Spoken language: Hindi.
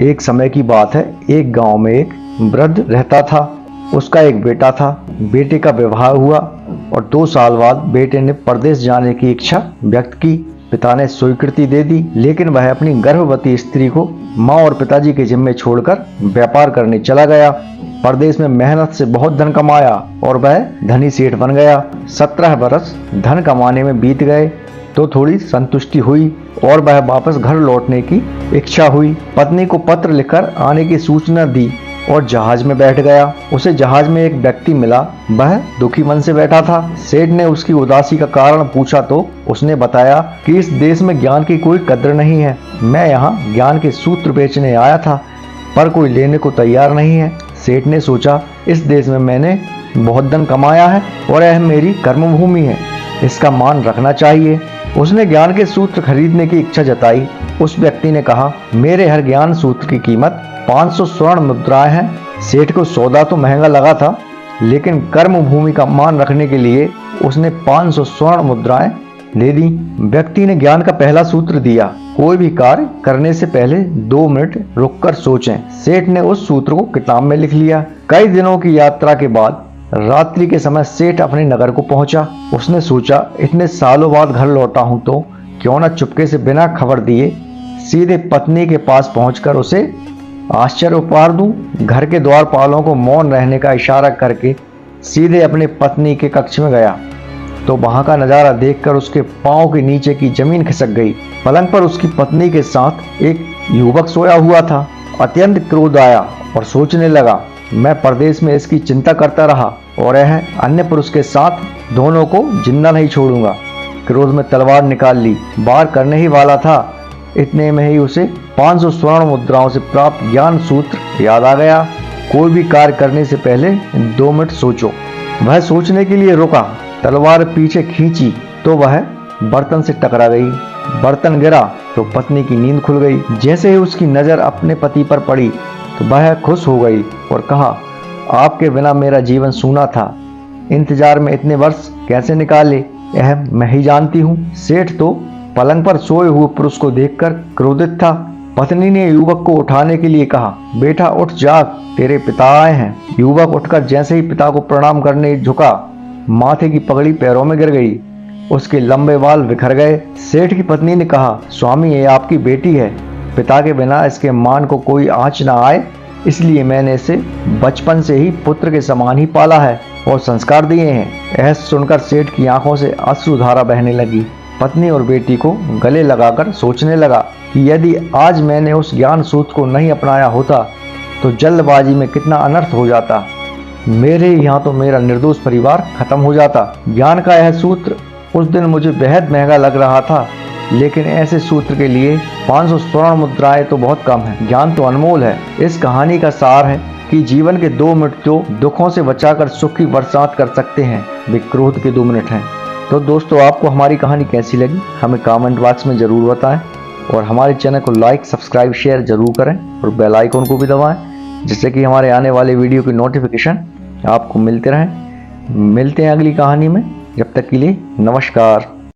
एक समय की बात है, एक गांव में एक वृद्ध रहता था। उसका एक बेटा था। बेटे का विवाह हुआ और 2 साल बाद बेटे ने परदेश जाने की इच्छा व्यक्त की। पिता ने स्वीकृति दे दी, लेकिन वह अपनी गर्भवती स्त्री को माँ और पिताजी के जिम्मे छोड़कर व्यापार करने चला गया। परदेश में मेहनत से बहुत धन कमाया और वह धनी सेठ बन गया। 17 बरस धन कमाने में बीत गए तो थोड़ी संतुष्टि हुई और वह वापस घर लौटने की इच्छा हुई। पत्नी को पत्र लिखकर आने की सूचना दी और जहाज में बैठ गया। उसे जहाज में एक व्यक्ति मिला। वह दुखी मन से बैठा था। सेठ ने उसकी उदासी का कारण पूछा तो उसने बताया कि इस देश में ज्ञान की कोई कद्र नहीं है। मैं यहाँ ज्ञान के सूत्र बेचने आया था, पर कोई लेने को तैयार नहीं है। सेठ ने सोचा, इस देश में मैंने बहुत धन कमाया है और यह मेरी कर्मभूमि है, इसका मान रखना चाहिए। उसने ज्ञान के सूत्र खरीदने की इच्छा जताई। उस व्यक्ति ने कहा, मेरे हर ज्ञान सूत्र की कीमत 500 स्वर्ण मुद्राएं हैं। सेठ को सौदा तो महंगा लगा था, लेकिन कर्म भूमि का मान रखने के लिए उसने 500 स्वर्ण मुद्राएं दे दी। व्यक्ति ने ज्ञान का पहला सूत्र दिया, कोई भी कार्य करने से पहले 2 मिनट रुककर सोचें। सेठ ने उस सूत्र को किताब में लिख लिया। कई दिनों की यात्रा के बाद रात्रि के समय सेठ अपने नगर को पहुंचा। उसने सोचा, इतने सालों बाद घर लौटा हूं तो क्यों न चुपके से बिना खबर दिए सीधे पत्नी के पास पहुंचकर उसे आश्चर्य उपहार दूं। घर के द्वारपालों को मौन रहने का इशारा करके सीधे अपनी पत्नी के कक्ष में गया तो वहां का नजारा देखकर उसके पांव के नीचे की जमीन खिसक गई। पलंग पर उसकी पत्नी के साथ एक युवक सोया हुआ था। अत्यंत क्रोध आया और सोचने लगा, मैं परदेश में इसकी चिंता करता रहा और यह अन्य पुरुष के साथ दोनों को जिंदा नहीं छोड़ूंगा। क्रोध में तलवार निकाल ली, वार करने ही वाला था। इतने में ही उसे 500 स्वर्ण मुद्राओं से प्राप्त ज्ञान सूत्र याद आ गया। कोई भी कार्य करने से पहले 2 मिनट सोचो। वह सोचने के लिए रुका, तलवार पीछे खींची तो वह बर्तन से टकरा गई। बर्तन गिरा तो पत्नी की नींद खुल गई। जैसे ही उसकी नजर अपने पति पर पड़ी तो वह खुश हो गई और कहा, आपके बिना मेरा जीवन सूना था। इंतजार में इतने वर्ष कैसे निकाले यह मैं ही जानती हूँ। सेठ तो पलंग पर सोए हुए पुरुष को देखकर क्रोधित था। पत्नी ने युवक को उठाने के लिए कहा, बेटा उठ जाग, तेरे पिता आए हैं। युवक उठकर जैसे ही पिता को प्रणाम करने झुका, माथे की पगड़ी पैरों में गिर गई। उसके लंबे बाल बिखर गए। सेठ की पत्नी ने कहा, स्वामी ये आपकी बेटी है, पिता के बिना इसके मान को कोई आंच न आए, इसलिए मैंने इसे बचपन से ही पुत्र के समान ही पाला है और संस्कार दिए हैं। यह सुनकर सेठ की आंखों से अश्रुधारा बहने लगी। पत्नी और बेटी को गले लगाकर सोचने लगा कि यदि आज मैंने उस ज्ञान सूत्र को नहीं अपनाया होता तो जल्दबाजी में कितना अनर्थ हो जाता। मेरे यहाँ तो मेरा निर्दोष परिवार खत्म हो जाता। ज्ञान का यह सूत्र उस दिन मुझे बेहद महंगा लग रहा था, लेकिन ऐसे सूत्र के लिए 500 स्वर्ण मुद्राएं तो बहुत कम है। ज्ञान तो अनमोल है। इस कहानी का सार है कि जीवन के 2 मिनट जो दुखों से बचाकर सुख की बरसात कर सकते हैं, वे क्रोध के 2 मिनट हैं। तो दोस्तों, आपको हमारी कहानी कैसी लगी हमें कमेंट बॉक्स में ज़रूर बताएं और हमारे चैनल को लाइक, सब्सक्राइब, शेयर ज़रूर करें और बेल आइकन को भी दबाएं, जिससे कि हमारे आने वाले वीडियो की नोटिफिकेशन आपको मिलते रहें। मिलते हैं अगली कहानी में, जब तक के लिए नमस्कार।